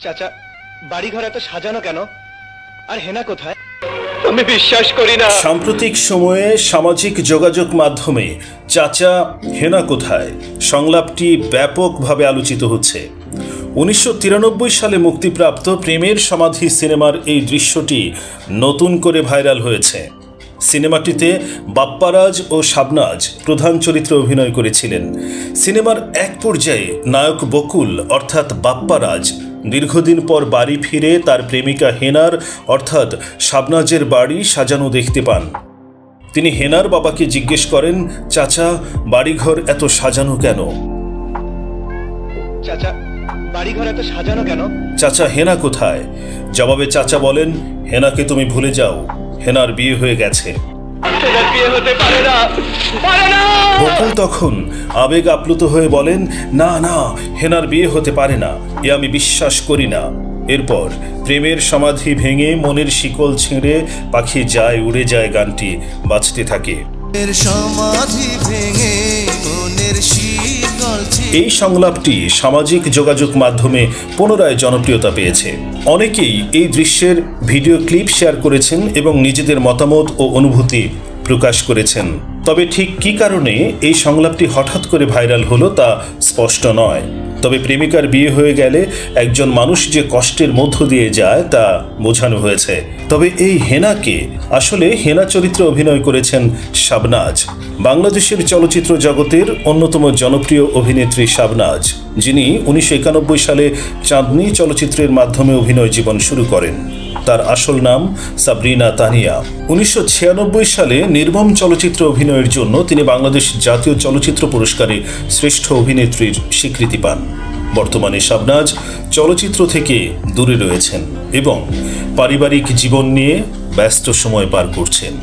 চাচা, বাড়িঘর এত সাজানো কেন? আর হেনা কোথায়? আমি বিশ্বাস করি না। সাম্প্রতিক সময়ে সামাজিক যোগাযোগ মাধ্যমে চাচা হেনা কোথায় সংলাপটি ব্যাপকভাবে আলোচিত হচ্ছে। 1993 সালে মুক্তিপ্রাপ্ত প্রেমের সমাধি সিনেমার এই দৃশ্যটি নতুন করে ভাইরাল হয়েছে। সিনেমাটিতে বাপ্পারাজ ও শাবনাজ প্রধান চরিত্রে অভিনয় করেছিলেন। সিনেমার এক পর্যায়ে নায়ক বকুল অর্থাৎ বাপ্পারাজ দীর্ঘদিন পর বাড়ি ফিরে তার প্রেমিকা হেনার অর্থাৎ শাবনাজের বাড়ি সাজানো দেখতে পান। তিনি হেনার বাবাকে জিজ্ঞেস করেন, চাচা, বাড়িঘর এত সাজানো কেন? চাচা, বাড়িঘর এত সাজানো কেন? চাচা, হেনা কোথায়? জবাবে চাচা বলেন, হেনাকে তুমি ভুলে যাও, হেনার বিয়ে হয়ে গেছে। বকুল তখন আবেগ আপ্লুত হয়ে বলেন, না না, হেনার বিয়ে হতে পারে না, এ আমি বিশ্বাস করি না। এরপর প্রেমের সমাধি ভেঙে মনের শিকল ছিঁড়ে পাখি যায় উড়ে যায় গানটি বাজতে থাকে। এই সংলাপটি সামাজিক যোগাযোগ মাধ্যমে পুনরায় জনপ্রিয়তা পেয়েছে। অনেকেই এই দৃশ্যের ভিডিও ক্লিপ শেয়ার করেছেন এবং নিজেদের মতামত ও অনুভূতি প্রকাশ করেছেন। তবে ঠিক কী কারণে এই সংলাপটি হঠাৎ করে ভাইরাল হলো তা স্পষ্ট নয়। তবে প্রেমিকার বিয়ে হয়ে গেলে একজন মানুষ যে কষ্টের মধ্য দিয়ে যায় তা বোঝানো হয়েছে। তবে এই হেনাকে, আসলে হেনা চরিত্রে অভিনয় করেছেন শাবনাজ, বাংলাদেশের চলচ্চিত্র জগতের অন্যতম জনপ্রিয় অভিনেত্রী শাবনাজ, যিনি 1991 সালে চাঁদনি চলচ্চিত্রের মাধ্যমে অভিনয় জীবন শুরু করেন। তার আসল নাম সাবরিনা তানিয়া। 1996 সালে নির্মম চলচ্চিত্র অভিনয়ের জন্য তিনি বাংলাদেশ জাতীয় চলচ্চিত্র পুরস্কারে শ্রেষ্ঠ অভিনেত্রীর স্বীকৃতি পান। বর্তমানে শাবনাজ চলচ্চিত্র থেকে দূরে রয়েছেন এবং পারিবারিক জীবন নিয়ে ব্যস্ত সময় পার করছেন।